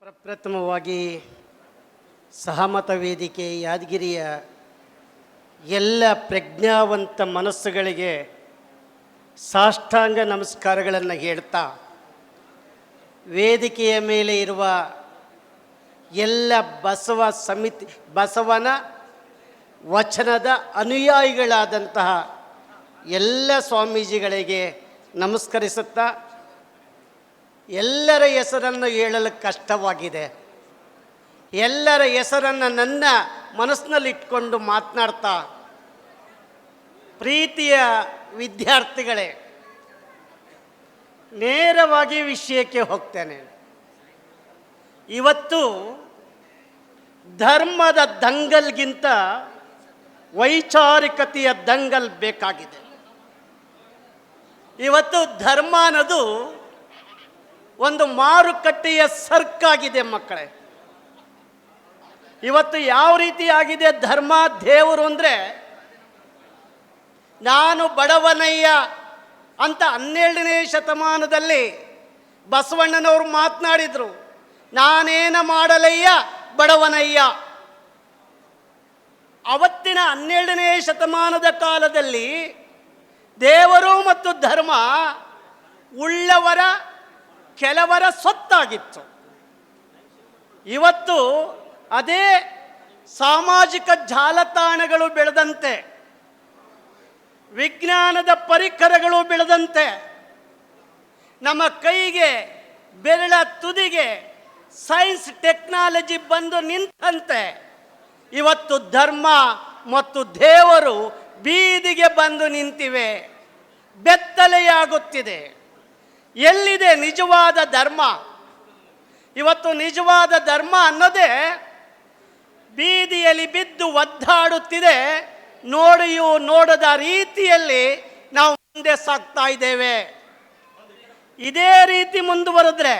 ಪ್ರಪ್ರಥಮವಾಗಿ ಸಹಮತ ವೇದಿಕೆ ಯಾದಗಿರಿಯ ಎಲ್ಲ ಪ್ರಜ್ಞಾವಂತ ಮನಸ್ಸುಗಳಿಗೆ ಸಾಷ್ಟಾಂಗ ನಮಸ್ಕಾರಗಳನ್ನು ಹೇಳ್ತಾ, ವೇದಿಕೆಯ ಮೇಲೆ ಇರುವ ಎಲ್ಲ ಬಸವನ ವಚನದ ಅನುಯಾಯಿಗಳಾದಂತಹ ಎಲ್ಲ ಸ್ವಾಮೀಜಿಗಳಿಗೆ ನಮಸ್ಕರಿಸುತ್ತಾ, ಎಲ್ಲರ ಹೆಸರನ್ನು ಹೇಳಲು ಕಷ್ಟವಾಗಿದೆ. ಎಲ್ಲರ ಹೆಸರನ್ನು ನನ್ನ ಮನಸ್ಸಿನಲ್ಲಿಟ್ಕೊಂಡು ಮಾತನಾಡ್ತಾ, ಪ್ರೀತಿಯ ವಿದ್ಯಾರ್ಥಿಗಳೇ, ನೇರವಾಗಿ ವಿಷಯಕ್ಕೆ ಹೋಗ್ತೇನೆ. ಇವತ್ತು ಧರ್ಮದ ದಂಗಲ್ಗಿಂತ ವೈಚಾರಿಕತೆಯ ದಂಗಲ್ ಬೇಕಾಗಿದೆ. ಇವತ್ತು ಧರ್ಮ ಅನ್ನೋದು ಒಂದು ಮಾರುಕಟ್ಟೆಯ ಸರ್ಕಾಗಿದೆ ಮಕ್ಕಳೇ. ಇವತ್ತು ಯಾವ ರೀತಿ ಆಗಿದೆ ಧರ್ಮ ದೇವರು ಅಂದರೆ, ನಾನು ಬಡವನಯ್ಯ ಅಂತ 12ನೇ ಶತಮಾನದಲ್ಲಿ ಬಸವಣ್ಣನವರು ಮಾತನಾಡಿದರು. ನಾನೇನ ಮಾಡಲಯ್ಯ ಬಡವನಯ್ಯ. ಅವತ್ತಿನ 12ನೇ ಶತಮಾನದ ಕಾಲದಲ್ಲಿ ದೇವರು ಮತ್ತು ಧರ್ಮ ಉಳ್ಳವರ ಕೆಲವರ ಸೊತ್ತಾಗಿತ್ತು. ಇವತ್ತು ಅದೇ ಸಾಮಾಜಿಕ ಜಾಲತಾಣಗಳು ಬೆಳೆದಂತೆ, ವಿಜ್ಞಾನದ ಪರಿಕರಗಳು ಬೆಳೆದಂತೆ, ನಮ್ಮ ಕೈಗೆ ಬೆರಳ ತುದಿಗೆ ಸೈನ್ಸ್ ಟೆಕ್ನಾಲಜಿ ಬಂದು ನಿಂತಂತೆ ಇವತ್ತು ಧರ್ಮ ಮತ್ತು ದೇವರು ಬೀದಿಗೆ ಬಂದು ನಿಂತಿವೆ, ಬೆತ್ತಲೆಯಾಗುತ್ತಿದೆ. ಎಲ್ಲಿದೆ ನಿಜವಾದ ಧರ್ಮ? ಇವತ್ತು ನಿಜವಾದ ಧರ್ಮ ಅನ್ನೋದೇ ಬೀದಿಯಲ್ಲಿ ಬಿದ್ದು ಒದ್ದಾಡುತ್ತಿದೆ. ನೋಡಿಯೂ ನೋಡದ ರೀತಿಯಲ್ಲಿ ನಾವು ಮುಂದೆ ಸಾಗ್ತಾ ಇದ್ದೇವೆ. ಇದೇ ರೀತಿ ಮುಂದುವರೆದ್ರೆ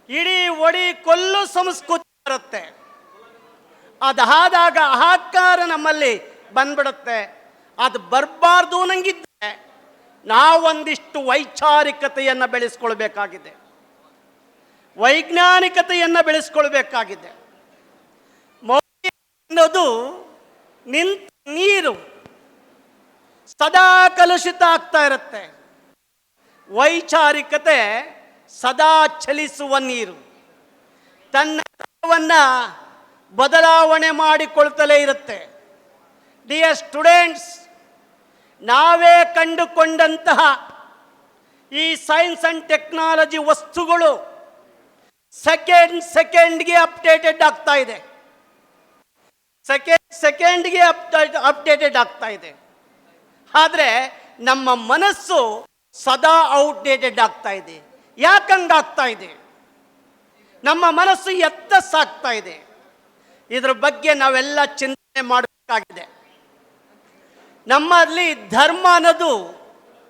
ಇಡೀ ಒಡಿ ಕೊಲ್ಲು ಸಂಸ್ಕೃತಿ ಬರುತ್ತೆ. ಅದಾದಾಗ ಅಹಂಕಾರ ನಮ್ಮಲ್ಲಿ ಬಂದ್ಬಿಡುತ್ತೆ. ಅದು ಬರಬಾರ್ದು ನಂಗಿದ್ದೆ ನಾವೊಂದಿಷ್ಟು ವೈಚಾರಿಕತೆಯನ್ನು ಬೆಳೆಸ್ಕೊಳ್ಬೇಕಾಗಿದೆ, ವೈಜ್ಞಾನಿಕತೆಯನ್ನು ಬೆಳೆಸ್ಕೊಳ್ಬೇಕಾಗಿದೆ. ಅನ್ನೋದು ನಿಂತ ನೀರು ಸದಾ ಕಲುಷಿತ ಆಗ್ತಾ ಇರುತ್ತೆ. ವೈಚಾರಿಕತೆ ಸದಾ ಚಲಿಸುವ ನೀರು, ತನ್ನ ಬದಲಾವಣೆ ಮಾಡಿಕೊಳ್ತಲೇ ಇರುತ್ತೆ. ಡಿಯರ್ ಸ್ಟೂಡೆಂಟ್ಸ್, ನಾವೇ ಕಂಡುಕೊಂಡಂತಹ ಈ ಸೈನ್ಸ್ ಅಂಡ್ ಟೆಕ್ನಾಲಜಿ ವಸ್ತುಗಳು ಸೆಕೆಂಡ್ಗೆ ಅಪ್ಡೇಟೆಡ್ ಆಗ್ತಾ ಇದೆ. ಸೆಕೆಂಡ್ಗೆ ಅಪ್ಡೇಟೆಡ್ ಆಗ್ತಾ ಇದೆ. ಆದರೆ ನಮ್ಮ ಮನಸ್ಸು ಸದಾ ಔಟ್ಡೇಟೆಡ್ ಆಗ್ತಾ ಇದೆ. ಯಾಕಂಗಾಗ್ತಾ ಇದೆ? ನಮ್ಮ ಮನಸ್ಸು ಎತ್ತ ಸಾಗ್ತಾ ಇದೆ. ಇದ್ರ ಬಗ್ಗೆ ನಾವೆಲ್ಲ ಚಿಂತನೆ ಮಾಡಬೇಕಾಗಿದೆ. ನಮ್ಮಲ್ಲಿ ಧರ್ಮ ಅನ್ನೋದು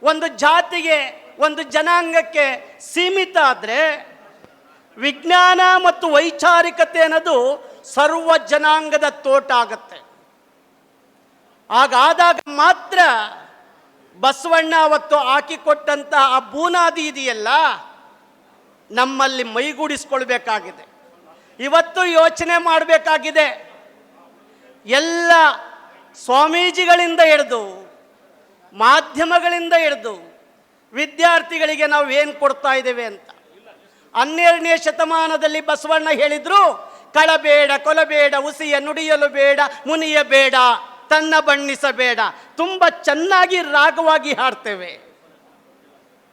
ಒಂದು ಜಾತಿಗೆ, ಒಂದು ಜನಾಂಗಕ್ಕೆ ಸೀಮಿತ ಆದರೆ, ವಿಜ್ಞಾನ ಮತ್ತು ವೈಚಾರಿಕತೆ ಅನ್ನೋದು ಸರ್ವ ಜನಾಂಗದ ತೋಟ ಆಗತ್ತೆ. ಹಾಗಾದಾಗ ಮಾತ್ರ ಬಸವಣ್ಣ ಅವತ್ತು ಹಾಕಿಕೊಟ್ಟಂತಹ ಆ ಬೂನಾದಿ ಇದೆಯಲ್ಲ, ನಮ್ಮಲ್ಲಿ ಮೈಗೂಡಿಸ್ಕೊಳ್ಬೇಕಾಗಿದೆ. ಇವತ್ತು ಯೋಚನೆ ಮಾಡಬೇಕಾಗಿದೆ. ಎಲ್ಲ ಸ್ವಾಮೀಜಿಗಳಿಂದ ಹಿಡಿದು, ಮಾಧ್ಯಮಗಳಿಂದ ಹಿಡಿದು ವಿದ್ಯಾರ್ಥಿಗಳಿಗೆ ನಾವು ಏನು ಕೊಡ್ತಾ ಇದ್ದೇವೆ ಅಂತ. 12ನೇ ಶತಮಾನದಲ್ಲಿ ಬಸವಣ್ಣ ಹೇಳಿದ್ರು, ಕಳಬೇಡ, ಕೊಲಬೇಡ, ಉಸಿಯ ನುಡಿಯಲು ಬೇಡ, ಮುನಿಯ ಬೇಡ, ತನ್ನ ಬಣ್ಣಿಸಬೇಡ. ತುಂಬ ಚೆನ್ನಾಗಿ ರಾಗವಾಗಿ ಹಾಡ್ತೇವೆ.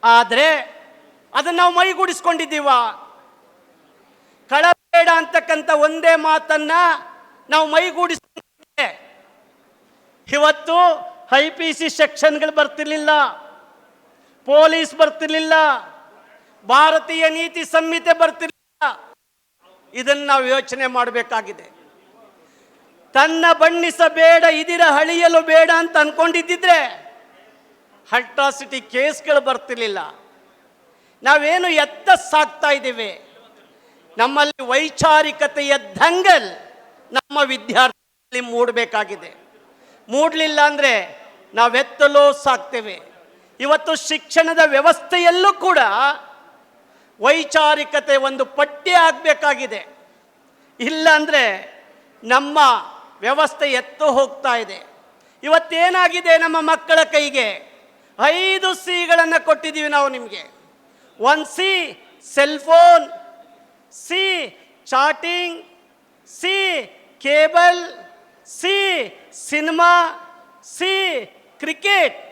ಆದರೆ ಅದನ್ನು ನಾವು ಮೈಗೂಡಿಸ್ಕೊಂಡಿದ್ದೀವ? ಕಳಬೇಡ ಅಂತಕ್ಕಂಥ ಒಂದೇ ಮಾತನ್ನ ನಾವು ಮೈಗೂಡಿಸ್ಕೊಂಡೆ. ಇವತ್ತು IPC ಸೆಕ್ಷನ್ಗಳು ಬರ್ತಿರ್ಲಿಲ್ಲ, ಪೊಲೀಸ್ ಬರ್ತಿರ್ಲಿಲ್ಲ, ಭಾರತೀಯ ನೀತಿ ಸಂಹಿತೆ ಬರ್ತಿರ್ಲಿಲ್ಲ. ಇದನ್ನು ನಾವು ಯೋಚನೆ ಮಾಡಬೇಕಾಗಿದೆ. ತನ್ನ ಬಣ್ಣಿಸಬೇಡ, ಇದಿರ ಅಳಿಯಲು ಬೇಡ ಅಂತ ಅನ್ಕೊಂಡಿದ್ದಿದ್ರೆ ಅಟ್ರಾಸಿಟಿ ಕೇಸ್ಗಳು ಬರ್ತಿರ್ಲಿಲ್ಲ. ನಾವೇನು ಎತ್ತ ಸಾಗ್ತಾ ಇದ್ದೇವೆ? ನಮ್ಮಲ್ಲಿ ವೈಚಾರಿಕತೆಯ ದಂಗಲ್ ನಮ್ಮ ವಿದ್ಯಾರ್ಥಿಗಳಲ್ಲಿ ಮೂಡಬೇಕಾಗಿದೆ. ಮೂಡಲಿಲ್ಲ ಅಂದರೆ ನಾವೆತ್ತಲೋ ಸಾಕ್ತೇವೆ. ಇವತ್ತು ಶಿಕ್ಷಣದ ವ್ಯವಸ್ಥೆಯಲ್ಲೂ ಕೂಡ ವೈಚಾರಿಕತೆ ಒಂದು ಪಠ್ಯ ಆಗಬೇಕಾಗಿದೆ. ಇಲ್ಲಾಂದರೆ ನಮ್ಮ ವ್ಯವಸ್ಥೆ ಎತ್ತು ಹೋಗ್ತಾ ಇದೆ. ಇವತ್ತೇನಾಗಿದೆ, ನಮ್ಮ ಮಕ್ಕಳ ಕೈಗೆ 5 ಸಿಗಳನ್ನು ಕೊಟ್ಟಿದ್ದೀವಿ ನಾವು ನಿಮಗೆ. 1 C cellphone, C chatting, C cable, C cinema, C cricket.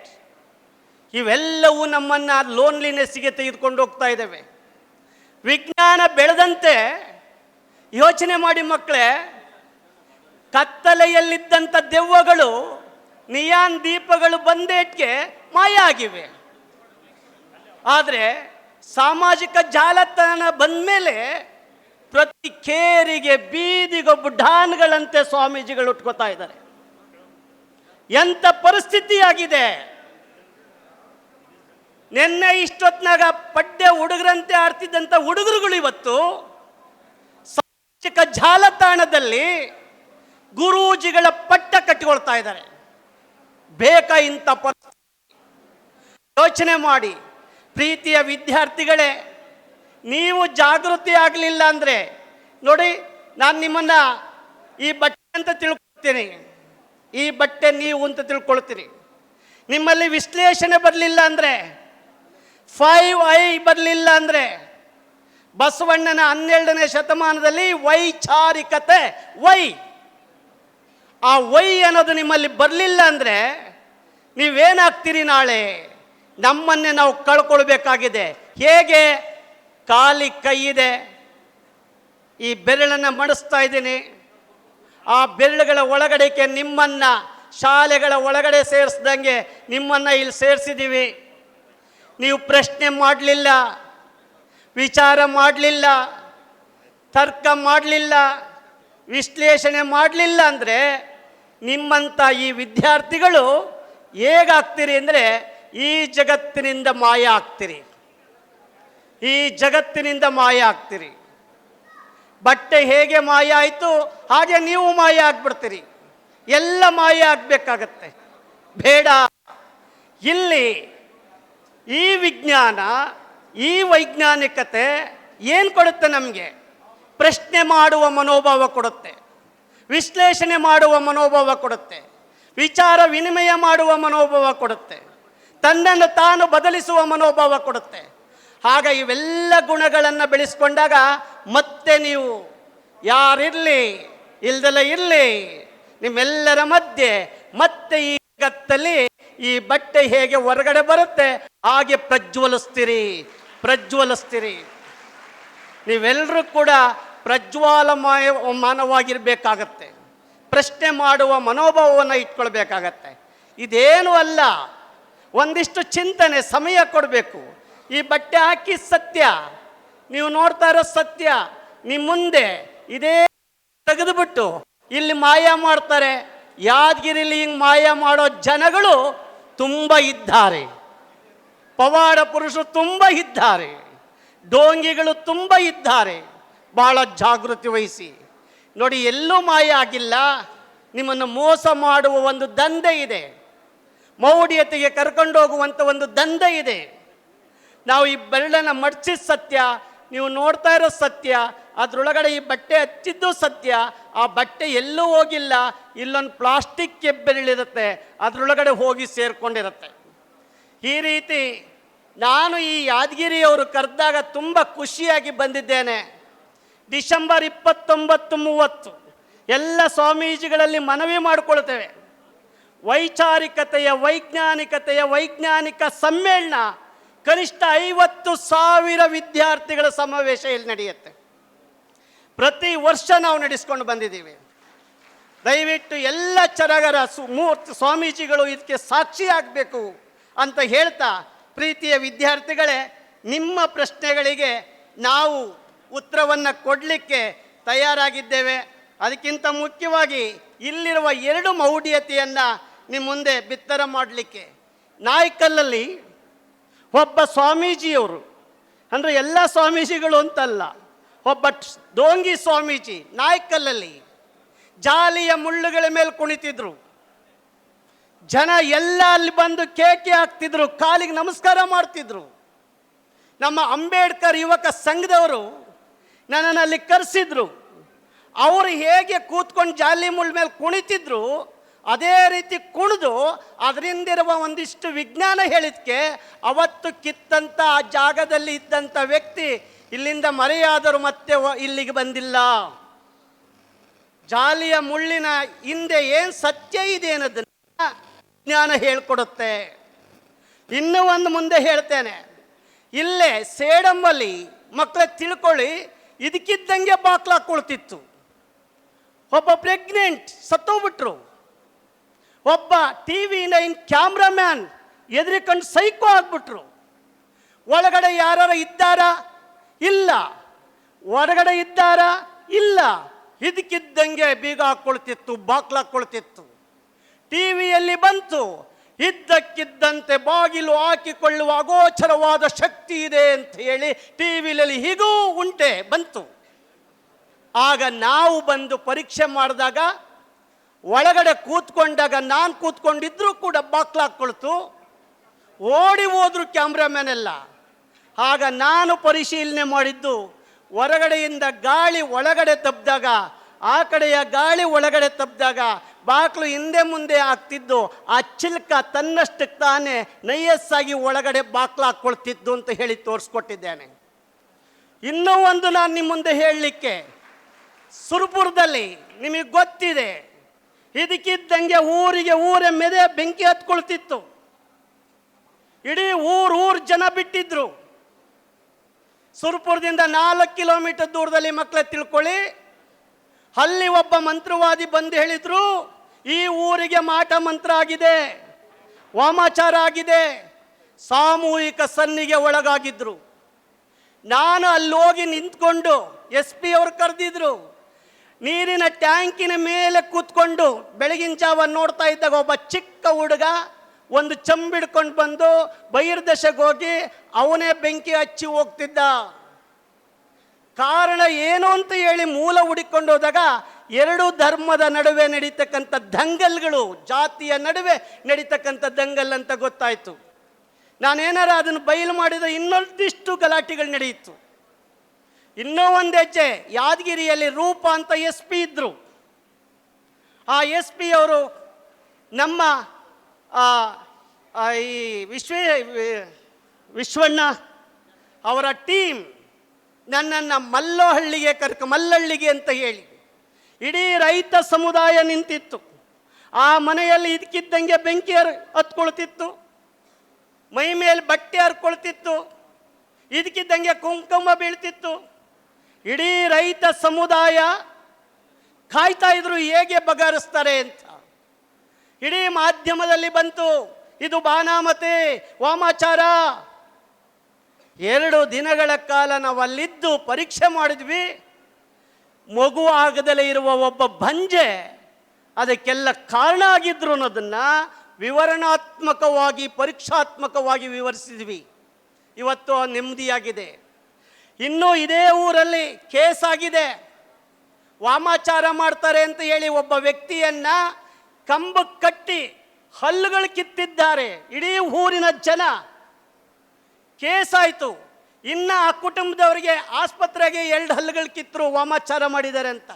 ಇವೆಲ್ಲವೂ ನಮ್ಮನ್ನು ಲೋನ್ಲಿನೆಸ್ಸಿಗೆ ತೆಗೆದುಕೊಂಡು ಹೋಗ್ತಾ ಇದ್ದಾವೆ. ವಿಜ್ಞಾನ ಬೆಳೆದಂತೆ ಯೋಚನೆ ಮಾಡಿ ಮಕ್ಕಳೇ, ಕತ್ತಲೆಯಲ್ಲಿದ್ದಂಥ ದೆವ್ವಗಳು ನಿಯಾನ್ ದೀಪಗಳು ಬಂದೇಟ್ಗೆ ಮಾಯ ಆಗಿವೆ. ಆದರೆ ಸಾಮಾಜಿಕ ಜಾಲತಾಣ ಬಂದ ಮೇಲೆ ಪ್ರತಿ ಕೇರಿಗೆ ಬೀದಿಗೊಬ್ಬ ಢಾನ್ಗಳಂತೆ ಸ್ವಾಮೀಜಿಗಳು ಉಟ್ಕೋತಾ ಇದ್ದಾರೆ. ಎಂಥ ಪರಿಸ್ಥಿತಿಯಾಗಿದೆ. ನಿನ್ನೆ ಇಷ್ಟೊತ್ನಾಗ ಪಡ್ಡೆ ಹುಡುಗರಂತೆ ಆಡ್ತಿದ್ದಂಥ ಹುಡುಗರುಗಳು ಇವತ್ತು ಸಾಮಾಜಿಕ ಜಾಲತಾಣದಲ್ಲಿ ಗುರೂಜಿಗಳ ಪಟ್ಟ ಕಟ್ಟಿಕೊಳ್ತಾ ಇದ್ದಾರೆ. ಬೇಕಾ ಇಂಥ ಪರಿಸ್ಥಿತಿ? ಯೋಚನೆ ಮಾಡಿ ಪ್ರೀತಿಯ ವಿದ್ಯಾರ್ಥಿಗಳೇ, ನೀವು ಜಾಗೃತಿ ಆಗಲಿಲ್ಲ ಅಂದರೆ ನೋಡಿ, ನಾನು ನಿಮ್ಮನ್ನು ಈ ಬಟ್ಟೆ ಅಂತ ತಿಳ್ಕೊಳ್ತೀನಿ, ಈ ಬಟ್ಟೆ ನೀವು ಅಂತ ತಿಳ್ಕೊಳ್ತೀರಿ. ನಿಮ್ಮಲ್ಲಿ ವಿಶ್ಲೇಷಣೆ ಬರಲಿಲ್ಲ ಅಂದರೆ, 5I ಬರಲಿಲ್ಲ ಅಂದರೆ, ಬಸವಣ್ಣನ 12ನೇ ಶತಮಾನದಲ್ಲಿ ವೈಚಾರಿಕತೆ ಆ ವೈ ಅನ್ನೋದು ನಿಮ್ಮಲ್ಲಿ ಬರಲಿಲ್ಲ ಅಂದರೆ ನೀವೇನಾಗ್ತೀರಿ? ನಾಳೆ ನಮ್ಮನ್ನೇ ನಾವು ಕಳ್ಕೊಳ್ಬೇಕಾಗಿದೆ. ಹೇಗೆ? ಖಾಲಿ ಕೈ ಇದೆ, ಈ ಬೆರಳನ್ನು ಮಡಿಸ್ತಾ ಇದ್ದೀನಿ, ಆ ಬೆರಳುಗಳ ಒಳಗಡೆಗೆ ನಿಮ್ಮನ್ನು ಶಾಲೆಗಳ ಒಳಗಡೆ ಸೇರಿಸ್ದಂಗೆ ನಿಮ್ಮನ್ನು ಇಲ್ಲಿ ಸೇರಿಸಿದ್ದೀವಿ. ನೀವು ಪ್ರಶ್ನೆ ಮಾಡಲಿಲ್ಲ, ವಿಚಾರ ಮಾಡಲಿಲ್ಲ, ತರ್ಕ ಮಾಡಲಿಲ್ಲ, ವಿಶ್ಲೇಷಣೆ ಮಾಡಲಿಲ್ಲ ಅಂದರೆ ನಿಮ್ಮಂಥ ಈ ವಿದ್ಯಾರ್ಥಿಗಳು ಹೇಗಾಗ್ತೀರಿ ಅಂದರೆ ಈ ಜಗತ್ತಿನಿಂದ ಮಾಯ ಆಗ್ತೀರಿ. ಈ ಜಗತ್ತಿನಿಂದ ಮಾಯ ಆಗ್ತೀರಿ. ಬಟ್ಟೆ ಹೇಗೆ ಮಾಯ ಆಯಿತು ಹಾಗೆ ನೀವು ಮಾಯ ಆಗ್ಬಿಡ್ತೀರಿ. ಎಲ್ಲ ಮಾಯ ಆಗಬೇಕಾಗತ್ತೆ. ಬೇಡ. ಇಲ್ಲಿ ಈ ವಿಜ್ಞಾನ, ಈ ವೈಜ್ಞಾನಿಕತೆ ಏನು ಕೊಡುತ್ತೆ ನಮಗೆ? ಪ್ರಶ್ನೆ ಮಾಡುವ ಮನೋಭಾವ ಕೊಡುತ್ತೆ, ವಿಶ್ಲೇಷಣೆ ಮಾಡುವ ಮನೋಭಾವ ಕೊಡುತ್ತೆ, ವಿಚಾರ ವಿನಿಮಯ ಮಾಡುವ ಮನೋಭಾವ ಕೊಡುತ್ತೆ, ತನ್ನನ್ನು ತಾನು ಬದಲಿಸುವ ಮನೋಭಾವ ಕೊಡುತ್ತೆ. ಆಗ ಇವೆಲ್ಲ ಗುಣಗಳನ್ನು ಬೆಳೆಸ್ಕೊಂಡಾಗ ಮತ್ತೆ ನೀವು ಯಾರಿರಲಿ ಇಲ್ದೆಲ್ಲ ಇರಲಿ, ನಿಮ್ಮೆಲ್ಲರ ಮಧ್ಯೆ ಮತ್ತೆ ಈ ಜಗತ್ತಲ್ಲಿ ಈ ಬಟ್ಟೆ ಹೇಗೆ ಹೊರಗಡೆ ಬರುತ್ತೆ ಹಾಗೆ ಪ್ರಜ್ವಲಿಸ್ತೀರಿ. ನೀವೆಲ್ಲರೂ ಕೂಡ ಮಾನವಾಗಿರಬೇಕಾಗತ್ತೆ. ಪ್ರಶ್ನೆ ಮಾಡುವ ಮನೋಭಾವವನ್ನು ಇಟ್ಕೊಳ್ಬೇಕಾಗತ್ತೆ. ಇದೇನು ಅಲ್ಲ, ಒಂದಿಷ್ಟು ಚಿಂತನೆ, ಸಮಯ ಕೊಡಬೇಕು. ಈ ಬಟ್ಟೆ ಹಾಕಿ ಸತ್ಯ, ನೀವು ನೋಡ್ತಾ ಇರೋ ಸತ್ಯ ನಿಮ್ಮ ಮುಂದೆ ಇದೇ ತೆಗೆದುಬಿಟ್ಟು ಇಲ್ಲಿ ಮಾಯ ಮಾಡ್ತಾರೆ. ಯಾದಗಿರಿಲಿ ಹಿಂಗೆ ಮಾಯ ಮಾಡೋ ಜನಗಳು ತುಂಬ ಇದ್ದಾರೆ, ಪವಾಡ ಪುರುಷರು ತುಂಬ ಇದ್ದಾರೆ, ಡೋಂಗಿಗಳು ತುಂಬ ಇದ್ದಾರೆ. ಬಹಳ ಜಾಗೃತಿ ವಹಿಸಿ ನೋಡಿ. ಎಲ್ಲೂ ಮಾಯ ಆಗಿಲ್ಲ. ನಿಮ್ಮನ್ನು ಮೋಸ ಮಾಡುವ ಒಂದು ದಂಧೆ ಇದೆ, ಮೌಢ್ಯತೆಗೆ ಕರ್ಕೊಂಡು ಹೋಗುವಂಥ ಒಂದು ದಂಧೆ ಇದೆ. ನಾವು ಈ ಬೆರಳನ್ನು ಮಡಚಿದ ಸತ್ಯ, ನೀವು ನೋಡ್ತಾ ಇರೋ ಸತ್ಯ, ಅದರೊಳಗಡೆ ಈ ಬಟ್ಟೆ ಹಚ್ಚಿದ್ದು ಸತ್ಯ. ಆ ಬಟ್ಟೆ ಎಲ್ಲೂ ಹೋಗಿಲ್ಲ, ಇಲ್ಲೊಂದು ಪ್ಲಾಸ್ಟಿಕ್ ಬೆರಳಿರುತ್ತೆ, ಅದರೊಳಗಡೆ ಹೋಗಿ ಸೇರಿಕೊಂಡಿರುತ್ತೆ. ಈ ರೀತಿ ನಾನು ಈ ಯಾದಗಿರಿಯವರು ಕರೆದಾಗ ತುಂಬ ಖುಷಿಯಾಗಿ ಬಂದಿದ್ದೇನೆ. ಡಿಸೆಂಬರ್ 29, 30 ಎಲ್ಲ ಸ್ವಾಮೀಜಿಗಳಲ್ಲಿ ಮನವಿ ಮಾಡಿಕೊಳ್ತೇವೆ. ವೈಜ್ಞಾನಿಕತೆಯ ವೈಜ್ಞಾನಿಕ ಸಮ್ಮೇಳನ ಕನಿಷ್ಠ 50,000 ವಿದ್ಯಾರ್ಥಿಗಳ ಸಮಾವೇಶ ಇಲ್ಲಿ ನಡೆಯುತ್ತೆ. ಪ್ರತಿ ವರ್ಷ ನಾವು ನಡೆಸ್ಕೊಂಡು ಬಂದಿದ್ದೀವಿ. ದಯವಿಟ್ಟು ಎಲ್ಲ ಚರಗರ ಸ್ವಾಮೀಜಿಗಳು ಇದಕ್ಕೆ ಸಾಕ್ಷಿಯಾಗಬೇಕು ಅಂತ ಹೇಳ್ತಾ, ಪ್ರೀತಿಯ ವಿದ್ಯಾರ್ಥಿಗಳೇ, ನಿಮ್ಮ ಪ್ರಶ್ನೆಗಳಿಗೆ ನಾವು ಉತ್ತರವನ್ನು ಕೊಡಲಿಕ್ಕೆ ತಯಾರಾಗಿದ್ದೇವೆ. ಅದಕ್ಕಿಂತ ಮುಖ್ಯವಾಗಿ ಇಲ್ಲಿರುವ 2 ಮೌಢ್ಯತೆಯನ್ನು ನಿಮ್ಮ ಮುಂದೆ ಬಿತ್ತರ ಮಾಡಲಿಕ್ಕೆ, ನಾಯ್ಕಲ್ಲಲ್ಲಿ ಒಬ್ಬ ಸ್ವಾಮೀಜಿಯವರು, ಅಂದರೆ ಎಲ್ಲ ಸ್ವಾಮೀಜಿಗಳು ಅಂತಲ್ಲ, ಒಬ್ಬ ಡೋಂಗಿ ಸ್ವಾಮೀಜಿ ನಾಯ್ಕಲ್ಲಲ್ಲಿ ಜಾಲಿಯ ಮುಳ್ಳುಗಳ ಮೇಲೆ ಕುಣಿತಿದ್ರು. ಜನ ಎಲ್ಲ ಅಲ್ಲಿ ಬಂದು ಕೇಕೆ ಹಾಕ್ತಿದ್ರು, ಕಾಲಿಗೆ ನಮಸ್ಕಾರ ಮಾಡ್ತಿದ್ರು. ನಮ್ಮ ಅಂಬೇಡ್ಕರ್ ಯುವಕ ಸಂಘದವರು ನನ್ನನ್ನು ಅಲ್ಲಿ ಕರೆಸಿದ್ರು. ಅವರು ಹೇಗೆ ಕೂತ್ಕೊಂಡು ಜಾಲಿ ಮುಳ್ಳ ಮೇಲೆ ಕುಣಿತಿದ್ರು ಅದೇ ರೀತಿ ಕುಣಿದು ಅದರಿಂದಿರುವ ಒಂದಿಷ್ಟು ವಿಜ್ಞಾನ ಹೇಳಿದ್ಕೆ ಅವತ್ತು ಕಿತ್ತಂಥ ಆ ಜಾಗದಲ್ಲಿ ಇದ್ದಂಥ ವ್ಯಕ್ತಿ ಇಲ್ಲಿಂದ ಮರೆಯಾದರೂ ಮತ್ತೆ ಇಲ್ಲಿಗೆ ಬಂದಿಲ್ಲ. ಜಾಲಿಯ ಮುಳ್ಳಿನ ಹಿಂದೆ ಏನು ಸತ್ಯ ಇದೆ ಅನ್ನೋದನ್ನ ವಿಜ್ಞಾನ ಹೇಳ್ಕೊಡುತ್ತೆ. ಇನ್ನೂ ಒಂದು ಮುಂದೆ ಹೇಳ್ತೇನೆ. ಇಲ್ಲೇ ಸೇಡಮ್ಮಲ್ಲಿ ಮಕ್ಕಳ ತಿಳ್ಕೊಳ್ಳಿ, ಇದಕ್ಕಿದ್ದಂಗೆ ಬಾಕ್ಲಾಕೊಳ್ತಿತ್ತು. ಒಬ್ಬ ಪ್ರೆಗ್ನೆಂಟ್ ಸತ್ತೋಗ್ಬಿಟ್ರು. ಒಬ್ಬ TV9 ಕ್ಯಾಮ್ರಾಮ್ಯಾನ್ ಎದುರಿಕೊಂಡು ಸೈಕೋ ಆಗ್ಬಿಟ್ರು. ಒಳಗಡೆ ಯಾರು ಇದ್ದಾರಾ? ಇಲ್ಲ. ಹೊರಗಡೆ ಇದ್ದಾರಾ? ಇಲ್ಲ. ಇದಕ್ಕಿದ್ದಂಗೆ ಬೀಗ ಹಾಕ್ಕೊಳ್ತಿತ್ತು, ಬಾಕ್ಲಾಕೊಳ್ತಿತ್ತು. ಟಿವಿಯಲ್ಲಿ ಬಂತು, ಇದ್ದಕ್ಕಿದ್ದಂತೆ ಬಾಗಿಲು ಹಾಕಿಕೊಳ್ಳುವ ಅಗೋಚರವಾದ ಶಕ್ತಿ ಇದೆ ಅಂತ ಹೇಳಿ ಟಿವಿಯಲ್ಲಿ ಹೀಗೂ ಉಂಟೆ ಬಂತು. ಆಗ ನಾವು ಬಂದು ಪರೀಕ್ಷೆ ಮಾಡಿದಾಗ ಒಳಗಡೆ ಕೂತ್ಕೊಂಡಾಗ ನಾನು ಕೂತ್ಕೊಂಡಿದ್ರೂ ಕೂಡ ಬಾಕ್ಲಾಕೊಳ್ತು. ಓಡಿ ಹೋದ್ರು ಕ್ಯಾಮ್ರಾಮ್ಯಾನ್ ಎಲ್ಲ. ಆಗ ನಾನು ಪರಿಶೀಲನೆ ಮಾಡಿದ್ದು, ಹೊರಗಡೆಯಿಂದ ಗಾಳಿ ಒಳಗಡೆ ತಬ್ಬಿದಾಗ, ಆ ಕಡೆಯ ಗಾಳಿ ಒಳಗಡೆ ತಬ್ಬಿದಾಗ ಬಾಕ್ಲು ಹಿಂದೆ ಮುಂದೆ ಆಗ್ತಿದ್ದು, ಆ ಚಿಲ್ಕ ತನ್ನಷ್ಟಕ್ಕೆ ತಾನೇ ನೈಯಸ್ಸಾಗಿ ಒಳಗಡೆ ಬಾಕ್ಲಾಕೊಳ್ತಿದ್ದು ಅಂತ ಹೇಳಿ ತೋರಿಸ್ಕೊಟ್ಟಿದ್ದೇನೆ. ಇನ್ನೂ ಒಂದು ನಾನು ನಿಮ್ಮ ಮುಂದೆ ಹೇಳಲಿಕ್ಕೆ, ಸುರಪುರದಲ್ಲಿ ನಿಮಗೆ ಗೊತ್ತಿದೆ, ಇದಕ್ಕಿದ್ದಂಗೆ ಊರಿಗೆ ಊರೇ ಮೆದೆ ಬೆಂಕಿ ಹತ್ಕೊಳ್ತಿತ್ತು. ಇಡೀ ಊರು ಜನ ಬಿಟ್ಟಿದ್ರು. ಸುರಪುರದಿಂದ 4 ಕಿಲೋಮೀಟರ್ ದೂರದಲ್ಲಿ ಮಕ್ಕಳ ತಿಳ್ಕೊಳ್ಳಿ, ಅಲ್ಲಿ ಒಬ್ಬ ಮಂತ್ರವಾದಿ ಬಂದು ಹೇಳಿದ್ರು, ಈ ಊರಿಗೆ ಮಾಟ ಮಂತ್ರ ಆಗಿದೆ, ವಾಮಾಚಾರ ಆಗಿದೆ, ಸಾಮೂಹಿಕ ಸನ್ನಿಗೆ ಒಳಗಾಗಿದ್ರು. ನಾನು ಅಲ್ಲಿ ಹೋಗಿ ನಿಂತ್ಕೊಂಡು SP ಅವರು ಕರೆದಿದ್ರು. ನೀರಿನ ಟ್ಯಾಂಕಿನ ಮೇಲೆ ಕೂತ್ಕೊಂಡು ಬೆಳಗಿನ ಜಾವ ನೋಡ್ತಾ ಇದ್ದಾಗ ಒಬ್ಬ ಚಿಕ್ಕ ಹುಡುಗ ಒಂದು ಚಂಬಿಡ್ಕೊಂಡು ಬಂದು ಬಹಿರ್ದಶೆಗೆ ಹೋಗಿ ಅವನೇ ಬೆಂಕಿ ಹಚ್ಚಿ ಹೋಗ್ತಿದ್ದ. ಕಾರಣ ಏನು ಅಂತ ಹೇಳಿ ಮೂಲ ಹುಡುಕೊಂಡು ಹೋದಾಗ ಎರಡು ಧರ್ಮದ ನಡುವೆ ನಡೀತಕ್ಕಂಥ ದಂಗಲ್ಗಳು, ಜಾತಿಯ ನಡುವೆ ನಡೀತಕ್ಕಂಥ ದಂಗಲ್ ಅಂತ ಗೊತ್ತಾಯಿತು. ನಾನೇನಾರ ಅದನ್ನು ಬಯಲು ಮಾಡಿದರೆ ಇನ್ನೊಂದಿಷ್ಟು ಗಲಾಟೆಗಳು ನಡೆಯಿತು. ಇನ್ನೂ ಒಂದು ಹೆಜ್ಜೆ, ಯಾದಗಿರಿಯಲ್ಲಿ ರೂಪ ಅಂತ SP ಇದ್ದರು. ಆ SP ಅವರು ನಮ್ಮ ಈ ವಿಶ್ವಣ್ಣ ಅವರ ಟೀಮ್ ನನ್ನನ್ನು ಮಲ್ಲಹಳ್ಳಿಗೆ ಅಂತ ಹೇಳಿ ಇಡೀ ರೈತ ಸಮುದಾಯ ನಿಂತಿತ್ತು. ಆ ಮನೆಯಲ್ಲಿ ಇದಕ್ಕಿದ್ದಂಗೆ ಬೆಂಕಿ ಹತ್ಕೊಳ್ತಿತ್ತು, ಮೈ ಮೇಲೆ ಬಟ್ಟೆ ಹರ್ಕೊಳ್ತಿತ್ತು, ಇದಕ್ಕಿದ್ದಂಗೆ ಕುಂಕುಮ ಬೀಳ್ತಿತ್ತು. ಇಡೀ ರೈತ ಸಮುದಾಯ ಕಾಯ್ತಾ ಇದ್ರು ಹೇಗೆ ಬಗೆಹರಿಸ್ತಾರೆ ಅಂತ. ಇಡೀ ಮಾಧ್ಯಮದಲ್ಲಿ ಬಂತು, ಇದು ಬಾನಾಮತೆ, ವಾಮಾಚಾರ. 2 ದಿನಗಳ ಕಾಲ ನಾವು ಅಲ್ಲಿದ್ದು ಪರೀಕ್ಷೆ ಮಾಡಿದ್ವಿ. ಮಗು ಆಗದಲೇ ಇರುವ ಒಬ್ಬ ಬಂಜೆ ಅದಕ್ಕೆಲ್ಲ ಕಾರಣ ಆಗಿದ್ರು ಅನ್ನೋದನ್ನು ವಿವರಣಾತ್ಮಕವಾಗಿ ಪರೀಕ್ಷಾತ್ಮಕವಾಗಿ ವಿವರಿಸಿದ್ವಿ. ಇವತ್ತು ನೆಮ್ಮದಿಯಾಗಿದೆ. ಇನ್ನೂ ಇದೇ ಊರಲ್ಲಿ ಕೇಸ್ ಆಗಿದೆ. ವಾಮಾಚಾರ ಮಾಡ್ತಾರೆ ಅಂತ ಹೇಳಿ ಒಬ್ಬ ವ್ಯಕ್ತಿಯನ್ನ ಕಂಬಕ್ಕೆ ಕಟ್ಟಿ ಹಲ್ಲುಗಳು ಕಿತ್ತಿದ್ದಾರೆ. ಇಡೀ ಊರಿನ ಜನ ಕೇಸ್ ಆಯಿತು. ಇನ್ನು ಆ ಕುಟುಂಬದವರಿಗೆ ಆಸ್ಪತ್ರೆಗೆ 2 ಹಲ್ಲುಗಳು ಕಿತ್ತರು, ವಾಮಾಚಾರ ಮಾಡಿದ್ದಾರೆ ಅಂತ.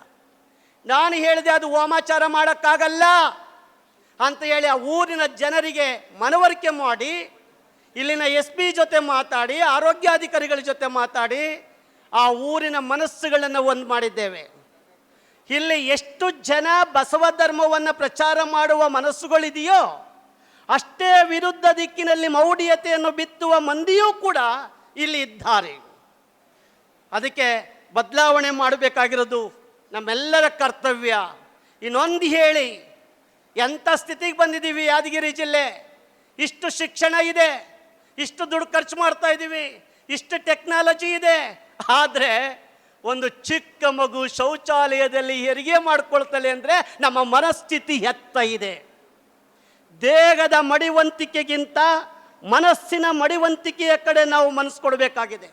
ನಾನು ಹೇಳಿದೆ ಅದು ವಾಮಾಚಾರ ಮಾಡೋಕ್ಕಾಗಲ್ಲ ಅಂತ ಹೇಳಿ ಆ ಊರಿನ ಜನರಿಗೆ ಮನವರಿಕೆ ಮಾಡಿ, ಇಲ್ಲಿನ SP ಜೊತೆ ಮಾತಾಡಿ, ಆರೋಗ್ಯಾಧಿಕಾರಿಗಳ ಜೊತೆ ಮಾತಾಡಿ ಆ ಊರಿನ ಮನಸ್ಸುಗಳನ್ನು ಒಂದು ಮಾಡಿದ್ದೇವೆ. ಇಲ್ಲಿ ಎಷ್ಟು ಜನ ಬಸವ ಧರ್ಮವನ್ನು ಪ್ರಚಾರ ಮಾಡುವ ಮನಸ್ಸುಗಳಿದೆಯೋ ಅಷ್ಟೇ ವಿರುದ್ಧ ದಿಕ್ಕಿನಲ್ಲಿ ಮೌಢ್ಯತೆಯನ್ನು ಬಿತ್ತುವ ಮಂದಿಯೂ ಕೂಡ ಇಲ್ಲಿ ಇದ್ದಾರೆ. ಅದಕ್ಕೆ ಬದಲಾವಣೆ ಮಾಡಬೇಕಾಗಿರೋದು ನಮ್ಮೆಲ್ಲರ ಕರ್ತವ್ಯ. ಇನ್ನೊಂದು ಹೇಳಿ, ಎಂಥ ಸ್ಥಿತಿಗೆ ಬಂದಿದ್ದೀವಿ ಯಾದಗಿರಿ ಜಿಲ್ಲೆ. ಇಷ್ಟು ಶಿಕ್ಷಣ ಇದೆ, ಇಷ್ಟು ದುಡ್ಡು ಖರ್ಚು ಮಾಡ್ತಾ ಇದ್ದೀವಿ, ಇಷ್ಟು ಟೆಕ್ನಾಲಜಿ ಇದೆ. ಆದರೆ ಒಂದು ಚಿಕ್ಕ ಮಗು ಶೌಚಾಲಯದಲ್ಲಿ ಹೆರಿಗೆ ಮಾಡ್ಕೊಳ್ತಲೆ ಅಂದರೆ ನಮ್ಮ ಮನಸ್ಥಿತಿ ಎತ್ತ ಇದೆ. ದೇಹದ ಮಡಿವಂತಿಕೆಗಿಂತ ಮನಸ್ಸಿನ ಮಡಿವಂತಿಕೆಯ ಕಡೆ ನಾವು ಮನಸ್ಸು ಕೊಡಬೇಕಾಗಿದೆ.